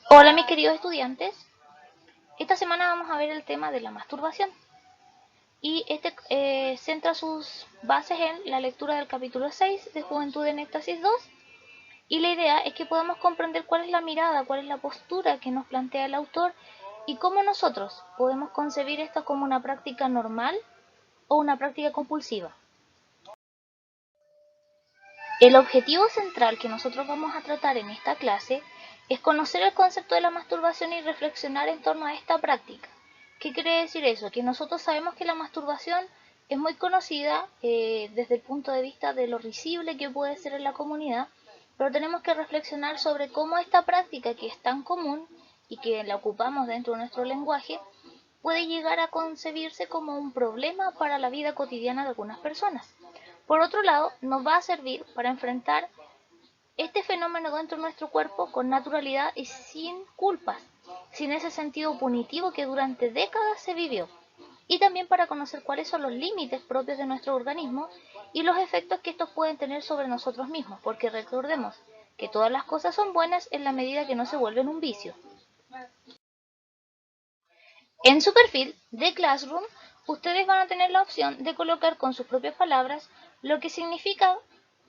Hola mis queridos estudiantes, esta semana vamos a ver el tema de la masturbación y este centra sus bases en la lectura del capítulo 6 de Juventud en Éxtasis 2 y la idea es que podamos comprender cuál es la mirada, cuál es la postura que nos plantea el autor y cómo nosotros podemos concebir esto como una práctica normal o una práctica compulsiva. El objetivo central que nosotros vamos a tratar en esta clase es conocer el concepto de la masturbación y reflexionar en torno a esta práctica. ¿Qué quiere decir eso? Que nosotros sabemos que la masturbación es muy conocida desde el punto de vista de lo risible que puede ser en la comunidad, pero tenemos que reflexionar sobre cómo esta práctica que es tan común y que la ocupamos dentro de nuestro lenguaje puede llegar a concebirse como un problema para la vida cotidiana de algunas personas. Por otro lado, nos va a servir para enfrentar este fenómeno dentro de nuestro cuerpo con naturalidad y sin culpas, sin ese sentido punitivo que durante décadas se vivió, y también para conocer cuáles son los límites propios de nuestro organismo y los efectos que estos pueden tener sobre nosotros mismos, porque recordemos que todas las cosas son buenas en la medida que no se vuelven un vicio. En su perfil de Classroom, ustedes van a tener la opción de colocar con sus propias palabras lo que significa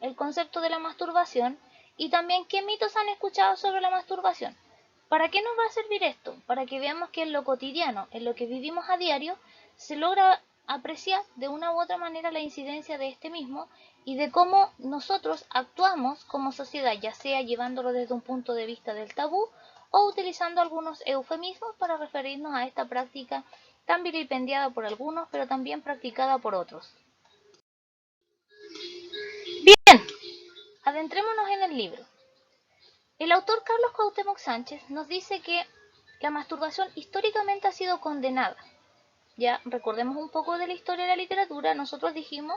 el concepto de la masturbación y también qué mitos han escuchado sobre la masturbación. ¿Para qué nos va a servir esto? Para que veamos que en lo cotidiano, en lo que vivimos a diario, se logra apreciar de una u otra manera la incidencia de este mismo y de cómo nosotros actuamos como sociedad, ya sea llevándolo desde un punto de vista del tabú o utilizando algunos eufemismos para referirnos a esta práctica tan vilipendiada por algunos, pero también practicada por otros. Bien, adentrémonos en el libro. El autor Carlos Cuauhtémoc Sánchez nos dice que la masturbación históricamente ha sido condenada. Ya recordemos un poco de la historia de la literatura, nosotros dijimos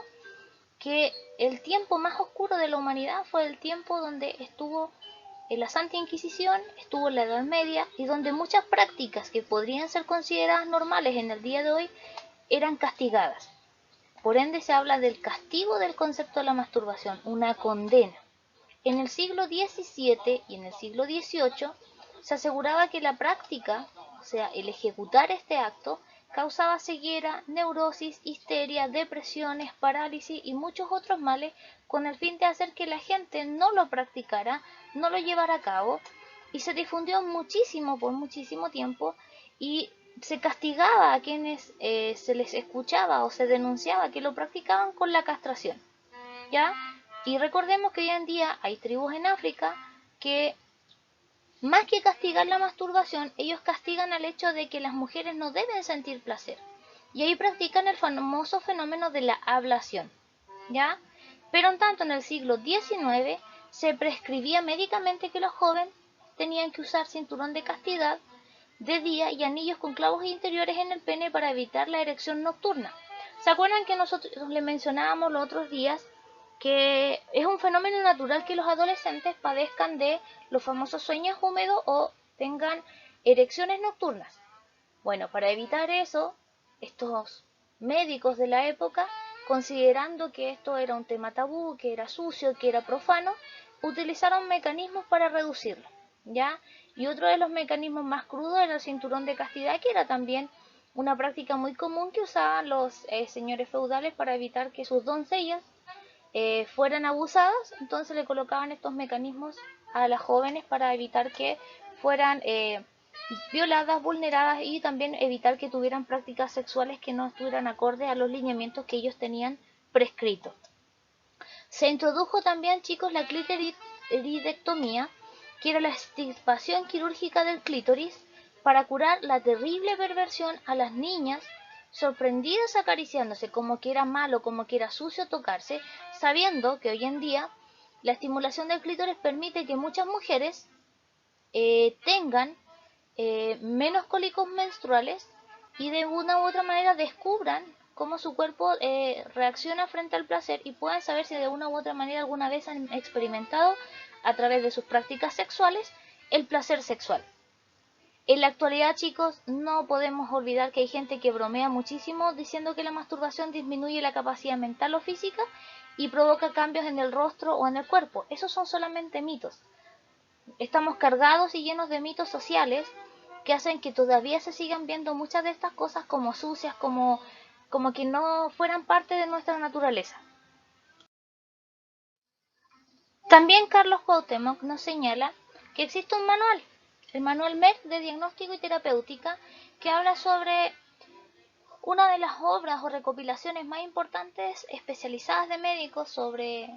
que el tiempo más oscuro de la humanidad fue el tiempo donde estuvo en la Santa Inquisición, estuvo en la Edad Media y donde muchas prácticas que podrían ser consideradas normales en el día de hoy eran castigadas. Por ende se habla del castigo del concepto de la masturbación, una condena. En el siglo XVII y en el siglo XVIII se aseguraba que la práctica, o sea, el ejecutar este acto, causaba ceguera, neurosis, histeria, depresiones, parálisis y muchos otros males con el fin de hacer que la gente no lo practicara, no lo llevara a cabo y se difundió muchísimo por muchísimo tiempo y se castigaba a quienes se les escuchaba o se denunciaba que lo practicaban con la castración, ¿ya? Y recordemos que hoy en día hay tribus en África que más que castigar la masturbación, ellos castigan al hecho de que las mujeres no deben sentir placer. Y ahí practican el famoso fenómeno de la ablación, ¿ya? Pero en tanto en el siglo XIX se prescribía médicamente que los jóvenes tenían que usar cinturón de castidad de día y anillos con clavos interiores en el pene para evitar la erección nocturna. ¿Se acuerdan que nosotros le mencionábamos los otros días que es un fenómeno natural que los adolescentes padezcan de los famosos sueños húmedos o tengan erecciones nocturnas? Bueno, para evitar eso, estos médicos de la época, considerando que esto era un tema tabú, que era sucio, que era profano, utilizaron mecanismos para reducirlo, ¿ya? Y otro de los mecanismos más crudos era el cinturón de castidad, que era también una práctica muy común que usaban los señores feudales para evitar que sus doncellas fueran abusadas, entonces le colocaban estos mecanismos a las jóvenes para evitar que fueran violadas, vulneradas y también evitar que tuvieran prácticas sexuales que no estuvieran acordes a los lineamientos que ellos tenían prescritos. Se introdujo también, chicos, la clitoridectomía, que era la extirpación quirúrgica del clítoris para curar la terrible perversión a las niñas sorprendidas acariciándose, como que era malo, como que era sucio tocarse, sabiendo que hoy en día la estimulación del clítoris permite que muchas mujeres tengan menos cólicos menstruales y de una u otra manera descubran cómo su cuerpo reacciona frente al placer y puedan saber si de una u otra manera alguna vez han experimentado a través de sus prácticas sexuales el placer sexual. En la actualidad, chicos, no podemos olvidar que hay gente que bromea muchísimo diciendo que la masturbación disminuye la capacidad mental o física y provoca cambios en el rostro o en el cuerpo. Esos son solamente mitos. estamos cargados y llenos de mitos sociales que hacen que todavía se sigan viendo muchas de estas cosas como sucias, como que no fueran parte de nuestra naturaleza. También Carlos Cuauhtémoc nos señala que existe un manual, el Manual MED de Diagnóstico y Terapéutica, que habla sobre una de las obras o recopilaciones más importantes especializadas de médicos sobre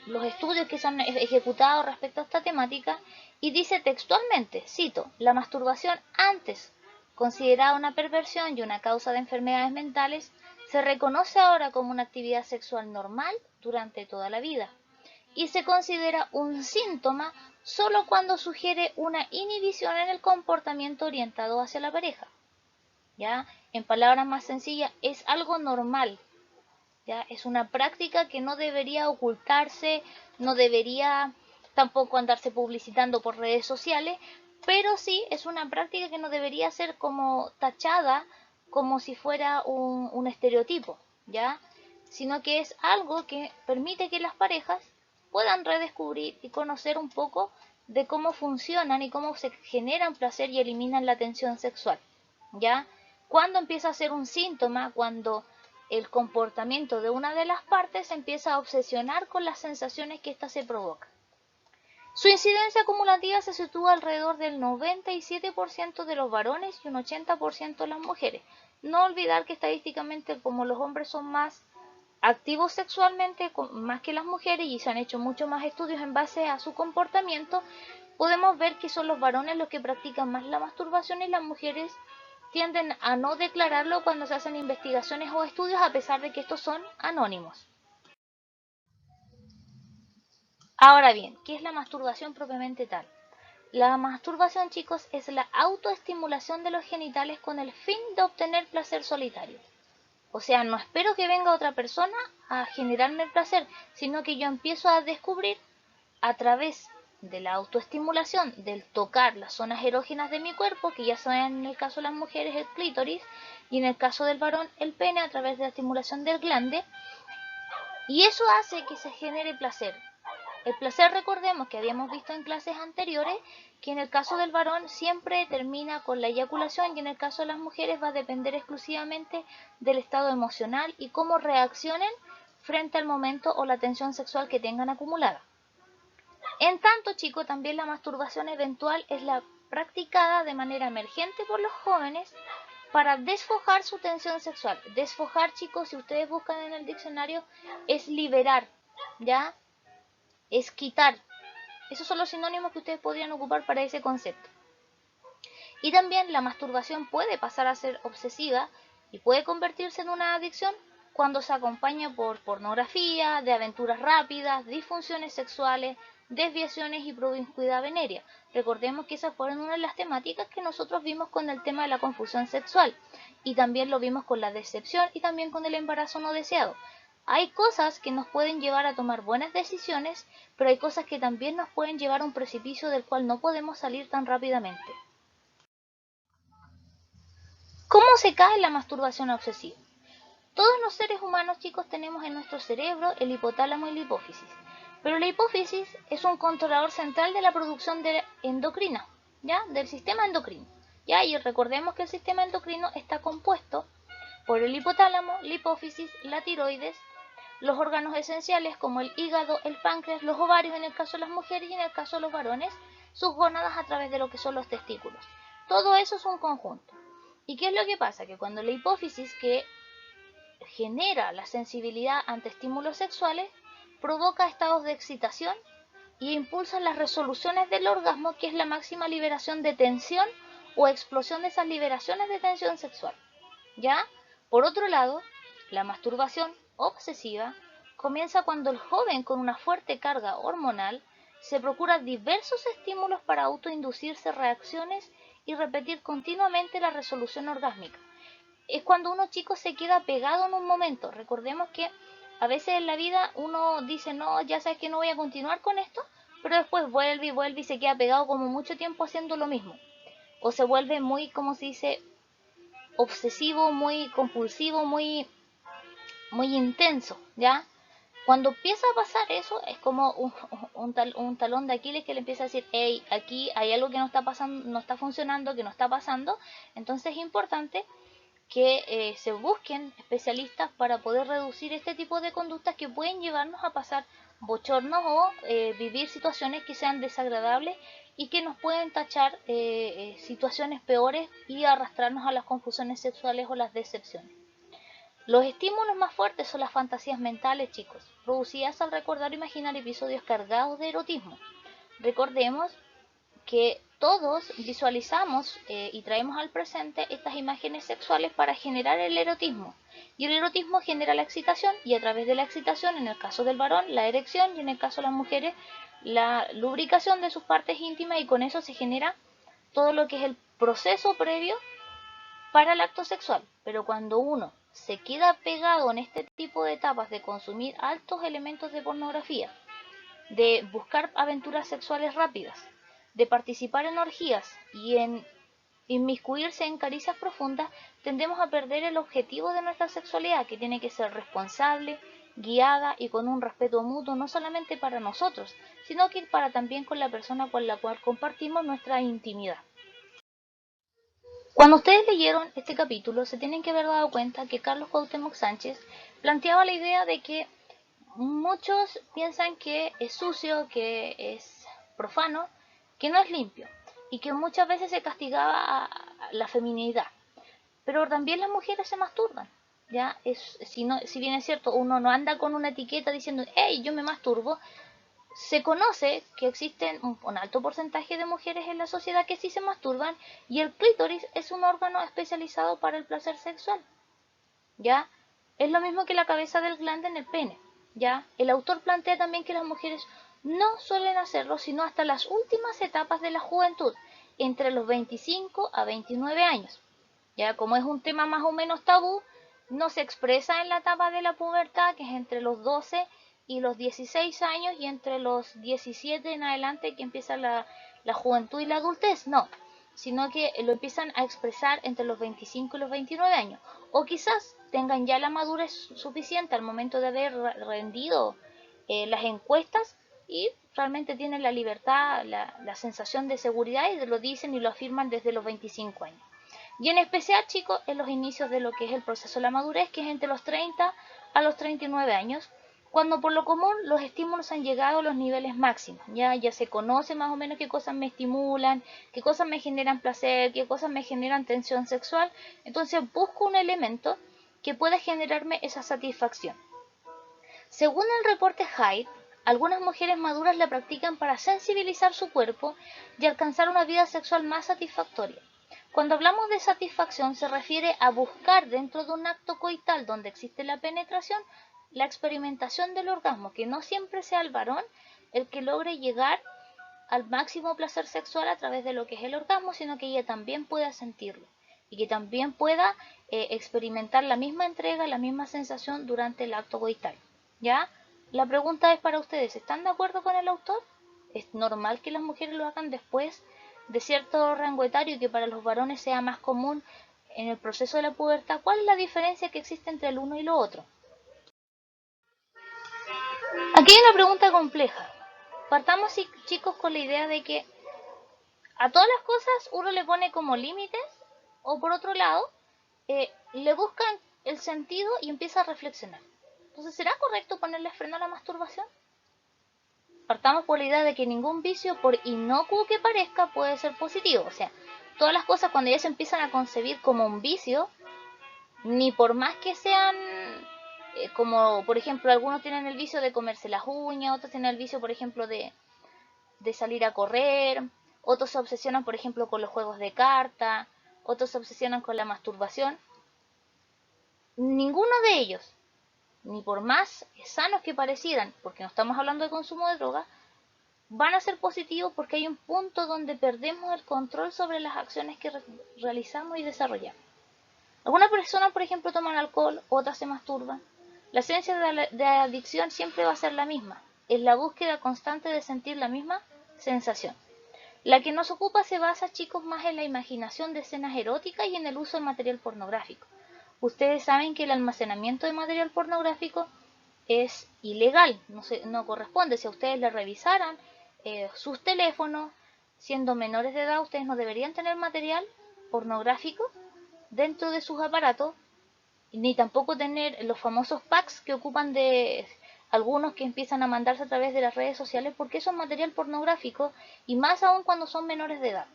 los estudios que se han ejecutado respecto a esta temática, y dice textualmente, cito, la masturbación antes considerada una perversión y una causa de enfermedades mentales, se reconoce ahora como una actividad sexual normal durante toda la vida y se considera un síntoma solo cuando sugiere una inhibición en el comportamiento orientado hacia la pareja. ¿Ya? En palabras más sencillas, es algo normal, ¿ya? Es una práctica que no debería ocultarse, no debería tampoco andarse publicitando por redes sociales, pero sí es una práctica que no debería ser como tachada como si fuera un estereotipo, ¿ya? Sino que es algo que permite que las parejas puedan redescubrir y conocer un poco de cómo funcionan y cómo se generan placer y eliminan la tensión sexual, ¿ya? Cuando empieza a ser un síntoma, cuando el comportamiento de una de las partes empieza a obsesionar con las sensaciones que ésta se provoca. Su incidencia acumulativa se sitúa alrededor del 97% de los varones y un 80% de las mujeres. No olvidar que estadísticamente, como los hombres son más activos sexualmente, más que las mujeres, y se han hecho muchos más estudios en base a su comportamiento, podemos ver que son los varones los que practican más la masturbación y las mujeres tienden a no declararlo cuando se hacen investigaciones o estudios, a pesar de que estos son anónimos. Ahora bien, ¿qué es la masturbación propiamente tal? La masturbación, chicos, es la autoestimulación de los genitales con el fin de obtener placer solitario. O sea, no espero que venga otra persona a generarme el placer, sino que yo empiezo a descubrir a través de la autoestimulación, del tocar las zonas erógenas de mi cuerpo, que ya son en el caso de las mujeres el clítoris y en el caso del varón el pene, a través de la estimulación del glande, y eso hace que se genere placer. El placer, recordemos que habíamos visto en clases anteriores que en el caso del varón siempre termina con la eyaculación y en el caso de las mujeres va a depender exclusivamente del estado emocional y cómo reaccionen frente al momento o la tensión sexual que tengan acumulada. En tanto, chicos, también la masturbación eventual es la practicada de manera emergente por los jóvenes para desfojar su tensión sexual. Desfojar, chicos, si ustedes buscan en el diccionario, es liberar, ¿ya? Es quitar. Esos son los sinónimos que ustedes podrían ocupar para ese concepto. Y también la masturbación puede pasar a ser obsesiva y puede convertirse en una adicción cuando se acompaña por pornografía, de aventuras rápidas, disfunciones sexuales, desviaciones y promiscuidad venérea. Recordemos que esas fueron una de las temáticas que nosotros vimos con el tema de la confusión sexual y también lo vimos con la decepción y también con el embarazo no deseado. Hay cosas que nos pueden llevar a tomar buenas decisiones, pero hay cosas que también nos pueden llevar a un precipicio del cual no podemos salir tan rápidamente. ¿Cómo se cae la masturbación obsesiva? Todos los seres humanos, chicos, tenemos en nuestro cerebro el hipotálamo y la hipófisis, pero la hipófisis es un controlador central de la producción de endocrina, ¿ya? Del sistema endocrino, ¿ya? Y recordemos que el sistema endocrino está compuesto por el hipotálamo, la hipófisis, la tiroides, los órganos esenciales como el hígado, el páncreas, los ovarios en el caso de las mujeres y en el caso de los varones, sus gónadas a través de lo que son los testículos. Todo eso es un conjunto. ¿Y qué es lo que pasa? Que cuando la hipófisis, que genera la sensibilidad ante estímulos sexuales, provoca estados de excitación y impulsa las resoluciones del orgasmo, que es la máxima liberación de tensión o explosión de esas liberaciones de tensión sexual. ¿Ya? Por otro lado, la masturbación obsesiva comienza cuando el joven con una fuerte carga hormonal se procura diversos estímulos para autoinducirse reacciones y repetir continuamente la resolución orgásmica. Es cuando uno, chico, se queda pegado en un momento. Recordemos que a veces en la vida uno dice, no, ya sabes que no voy a continuar con esto, pero después vuelve y se queda pegado como mucho tiempo haciendo lo mismo. O se vuelve muy, como se dice, obsesivo, muy compulsivo, muy intenso, ¿ya? Cuando empieza a pasar eso, es como un talón de Aquiles que le empieza a decir, hey, aquí hay algo que no está pasando, no está funcionando, que no está pasando. Entonces es importante que se busquen especialistas para poder reducir este tipo de conductas que pueden llevarnos a pasar bochornos o vivir situaciones que sean desagradables y que nos pueden tachar situaciones peores y arrastrarnos a las confusiones sexuales o las decepciones. Los estímulos más fuertes son las fantasías mentales, chicos, producidas al recordar o imaginar episodios cargados de erotismo. Recordemos que todos visualizamos y traemos al presente estas imágenes sexuales para generar el erotismo. Y el erotismo genera la excitación y a través de la excitación, en el caso del varón, la erección y en el caso de las mujeres, la lubricación de sus partes íntimas y con eso se genera todo lo que es el proceso previo para el acto sexual. Pero cuando uno se queda pegado en este tipo de etapas de consumir altos elementos de pornografía, de buscar aventuras sexuales rápidas, de participar en orgías y en inmiscuirse en caricias profundas, tendemos a perder el objetivo de nuestra sexualidad, que tiene que ser responsable, guiada y con un respeto mutuo, no solamente para nosotros, sino que para también con la persona con la cual compartimos nuestra intimidad. Cuando ustedes leyeron este capítulo, se tienen que haber dado cuenta que Carlos Cuauhtémoc Sánchez planteaba la idea de que muchos piensan que es sucio, que es profano, que no es limpio y que muchas veces se castigaba a la feminidad. Pero también las mujeres se masturban. ¿Ya? Si bien es cierto, uno no anda con una etiqueta diciendo, hey, yo me masturbo, se conoce que existen un alto porcentaje de mujeres en la sociedad que sí se masturban y el clítoris es un órgano especializado para el placer sexual. ¿Ya? Es lo mismo que la cabeza del glande en el pene. ¿Ya? El autor plantea también que las mujeres no suelen hacerlo sino hasta las últimas etapas de la juventud, entre los 25 a 29 años. ¿Ya? Como es un tema más o menos tabú, no se expresa en la etapa de la pubertad, que es entre los 12 y los 16 años y entre los 17 en adelante que empieza la juventud y la adultez, no, sino que lo empiezan a expresar entre los 25 y los 29 años, o quizás tengan ya la madurez suficiente al momento de haber rendido las encuestas y realmente tienen la libertad, la sensación de seguridad y lo dicen y lo afirman desde los 25 años. Y en especial, chicos, en los inicios de lo que es el proceso de la madurez, que es entre los 30 a los 39 años, cuando por lo común los estímulos han llegado a los niveles máximos. Ya se conoce más o menos qué cosas me estimulan, qué cosas me generan placer, qué cosas me generan tensión sexual. Entonces busco un elemento que pueda generarme esa satisfacción. Según el reporte Hyde, algunas mujeres maduras la practican para sensibilizar su cuerpo y alcanzar una vida sexual más satisfactoria. Cuando hablamos de satisfacción se refiere a buscar dentro de un acto coital donde existe la penetración, la experimentación del orgasmo, que no siempre sea el varón el que logre llegar al máximo placer sexual a través de lo que es el orgasmo, sino que ella también pueda sentirlo y que también pueda experimentar la misma entrega, la misma sensación durante el acto coital. ¿Ya? La pregunta es para ustedes, ¿están de acuerdo con el autor? ¿Es normal que las mujeres lo hagan después de cierto rango etario y que para los varones sea más común en el proceso de la pubertad? ¿Cuál es la diferencia que existe entre el uno y lo otro? Aquí hay una pregunta compleja. Partamos, chicos, con la idea de que a todas las cosas uno le pone como límites o por otro lado le buscan el sentido y empieza a reflexionar. Entonces, ¿será correcto ponerle freno a la masturbación? Partamos por la idea de que ningún vicio, por inocuo que parezca, puede ser positivo. O sea, todas las cosas cuando ya se empiezan a concebir como un vicio, ni por más que sean como, por ejemplo, algunos tienen el vicio de comerse las uñas, otros tienen el vicio, por ejemplo, de salir a correr, otros se obsesionan, por ejemplo, con los juegos de carta, otros se obsesionan con la masturbación. Ninguno de ellos, ni por más sanos que parecieran, porque no estamos hablando de consumo de droga, van a ser positivos porque hay un punto donde perdemos el control sobre las acciones que realizamos y desarrollamos. Algunas personas, por ejemplo, toman alcohol, otras se masturban. La esencia de adicción siempre va a ser la misma, es la búsqueda constante de sentir la misma sensación. La que nos ocupa se basa, chicos, más en la imaginación de escenas eróticas y en el uso de material pornográfico. Ustedes saben que el almacenamiento de material pornográfico es ilegal, no corresponde. Si a ustedes les revisaran sus teléfonos, siendo menores de edad, ustedes no deberían tener material pornográfico dentro de sus aparatos, ni tampoco tener los famosos packs que ocupan de algunos que empiezan a mandarse a través de las redes sociales, porque eso es material pornográfico, y más aún cuando son menores de edad.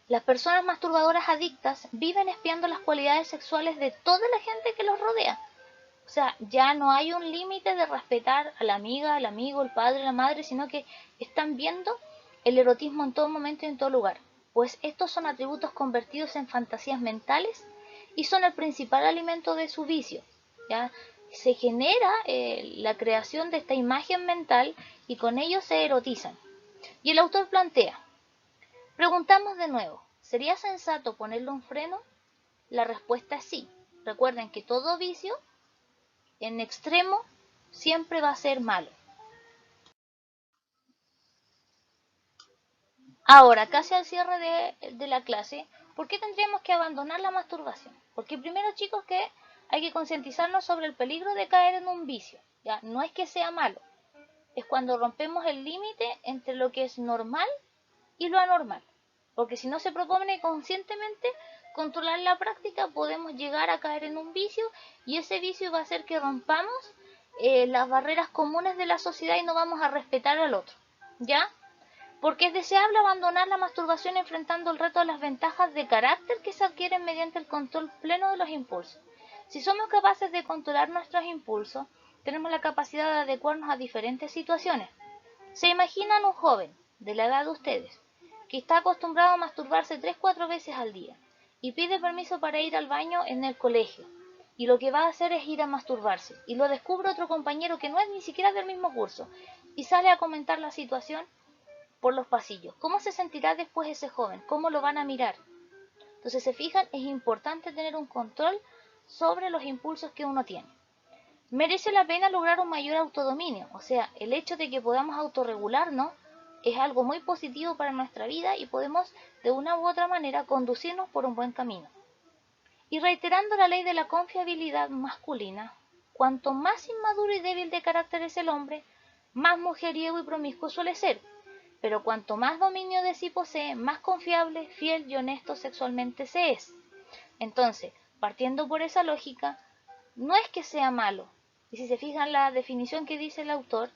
Las personas masturbadoras adictas viven espiando las cualidades sexuales de toda la gente que los rodea. O sea, ya no hay un límite de respetar a la amiga, al amigo, el padre, la madre, sino que están viendo el erotismo en todo momento y en todo lugar. Pues estos son atributos convertidos en fantasías mentales y son el principal alimento de su vicio. ¿Ya? Se genera la creación de esta imagen mental y con ello se erotizan. Y el autor plantea, preguntamos de nuevo, ¿sería sensato ponerle un freno? La respuesta es sí. Recuerden que todo vicio en extremo siempre va a ser malo. Ahora, casi al cierre de la clase, ¿por qué tendríamos que abandonar la masturbación? Porque primero, chicos, que hay que concientizarnos sobre el peligro de caer en un vicio. ¿Ya? No es que sea malo, es cuando rompemos el límite entre lo que es normal y lo anormal. Porque si no se propone conscientemente controlar la práctica, podemos llegar a caer en un vicio y ese vicio va a hacer que rompamos las barreras comunes de la sociedad y no vamos a respetar al otro. ¿Ya? Porque es deseable abandonar la masturbación enfrentando el reto de las ventajas de carácter que se adquieren mediante el control pleno de los impulsos. Si somos capaces de controlar nuestros impulsos, tenemos la capacidad de adecuarnos a diferentes situaciones. ¿Se imaginan un joven de la edad de ustedes que está acostumbrado a masturbarse 3-4 veces al día y pide permiso para ir al baño en el colegio? Y lo que va a hacer es ir a masturbarse. Y lo descubre otro compañero que no es ni siquiera del mismo curso y sale a comentar la situación por los pasillos. ¿Cómo se sentirá después ese joven? ¿Cómo lo van a mirar? Entonces, se fijan, es importante tener un control sobre los impulsos que uno tiene. Merece la pena lograr un mayor autodominio, o sea, el hecho de que podamos autorregularnos es algo muy positivo para nuestra vida y podemos de una u otra manera conducirnos por un buen camino. Y reiterando la ley de la confiabilidad masculina, cuanto más inmaduro y débil de carácter es el hombre, más mujeriego y promiscuo suele ser, pero cuanto más dominio de sí posee, más confiable, fiel y honesto sexualmente se es. Entonces, partiendo por esa lógica, no es que sea malo. Y si se fijan la definición que dice el autor,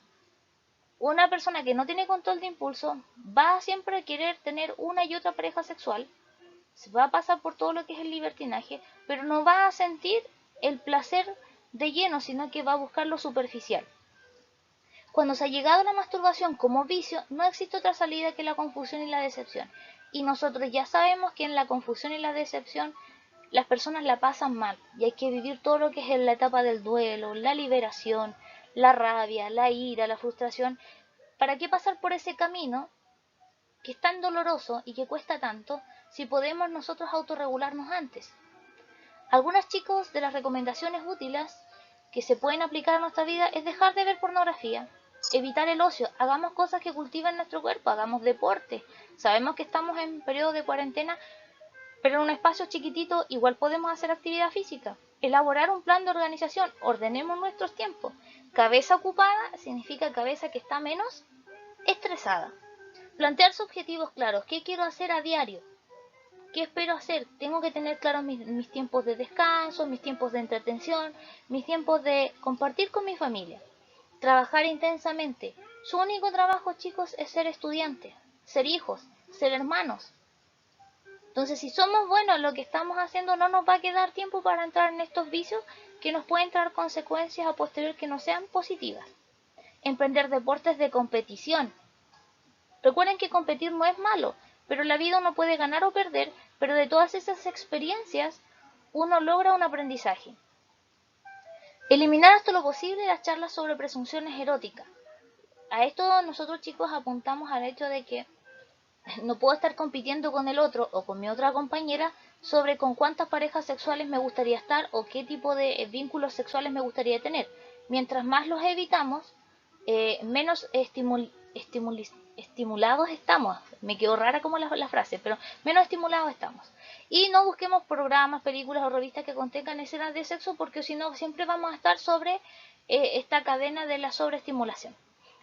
una persona que no tiene control de impulso va siempre a querer tener una y otra pareja sexual, se va a pasar por todo lo que es el libertinaje, pero no va a sentir el placer de lleno, sino que va a buscar lo superficial. Cuando se ha llegado a la masturbación como vicio, no existe otra salida que la confusión y la decepción. Y nosotros ya sabemos que en la confusión y la decepción las personas la pasan mal y hay que vivir todo lo que es en la etapa del duelo, la liberación, la rabia, la ira, la frustración. ¿Para qué pasar por ese camino que es tan doloroso y que cuesta tanto si podemos nosotros autorregularnos antes? Algunas, chicos, de las recomendaciones útiles que se pueden aplicar a nuestra vida es dejar de ver pornografía, evitar el ocio, hagamos cosas que cultiven nuestro cuerpo, hagamos deporte. Sabemos que estamos en periodo de cuarentena, pero en un espacio chiquitito igual podemos hacer actividad física. Elaborar un plan de organización, ordenemos nuestros tiempos. Cabeza ocupada significa cabeza que está menos estresada. Plantearse objetivos claros, ¿qué quiero hacer a diario? ¿Qué espero hacer? Tengo que tener claros mis tiempos de descanso, mis tiempos de entretención, mis tiempos de compartir con mi familia. Trabajar intensamente. Su único trabajo, chicos, es ser estudiantes, ser hijos, ser hermanos. Entonces, si somos buenos en lo que estamos haciendo, no nos va a quedar tiempo para entrar en estos vicios que nos pueden traer consecuencias a posterior que no sean positivas. Emprender deportes de competición. Recuerden que competir no es malo, pero en la vida uno puede ganar o perder, pero de todas esas experiencias uno logra un aprendizaje. Eliminar hasta lo posible las charlas sobre presunciones eróticas. A esto nosotros, chicos, apuntamos al hecho de que no puedo estar compitiendo con el otro o con mi otra compañera sobre con cuántas parejas sexuales me gustaría estar o qué tipo de vínculos sexuales me gustaría tener. Mientras más los evitamos, menos estimulados estamos. Me quedó rara como la frase, pero menos estimulados estamos. Y no busquemos programas, películas o revistas que contengan escenas de sexo, porque si no siempre vamos a estar sobre esta cadena de la sobreestimulación.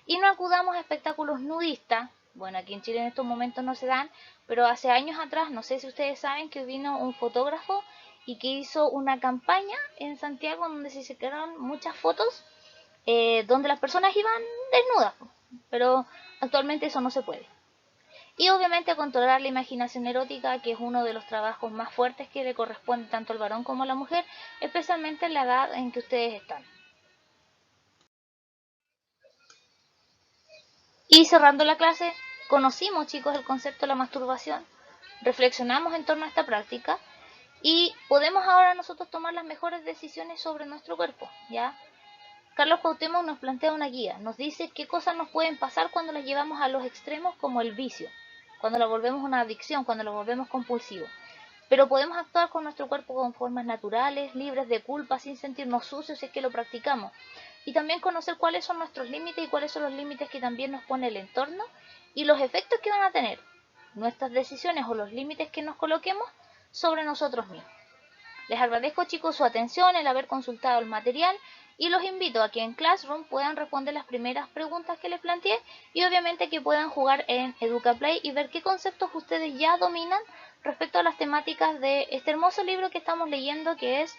Y no acudamos a espectáculos nudistas. Bueno, aquí en Chile en estos momentos no se dan, pero hace años atrás, no sé si ustedes saben, que vino un fotógrafo y que hizo una campaña en Santiago donde se sacaron muchas fotos donde las personas iban desnudas, pero actualmente eso no se puede. Y obviamente controlar la imaginación erótica, que es uno de los trabajos más fuertes que le corresponde tanto al varón como a la mujer, especialmente en la edad en que ustedes están. Y cerrando la clase, conocimos, chicos, el concepto de la masturbación, reflexionamos en torno a esta práctica y podemos ahora nosotros tomar las mejores decisiones sobre nuestro cuerpo, ¿ya? Carlos Cuauhtémoc nos plantea una guía, nos dice qué cosas nos pueden pasar cuando las llevamos a los extremos, como el vicio, cuando lo volvemos una adicción, cuando lo volvemos compulsivo. Pero podemos actuar con nuestro cuerpo con formas naturales, libres de culpa, sin sentirnos sucios si es que lo practicamos. Y también conocer cuáles son nuestros límites y cuáles son los límites que también nos pone el entorno y los efectos que van a tener nuestras decisiones o los límites que nos coloquemos sobre nosotros mismos. Les agradezco, chicos, su atención, el haber consultado el material y los invito a que en Classroom puedan responder las primeras preguntas que les planteé y obviamente que puedan jugar en EducaPlay y ver qué conceptos ustedes ya dominan respecto a las temáticas de este hermoso libro que estamos leyendo, que es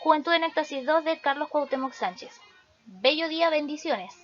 Juventud en Éxtasis 2 de Carlos Cuauhtémoc Sánchez. Bello día, bendiciones.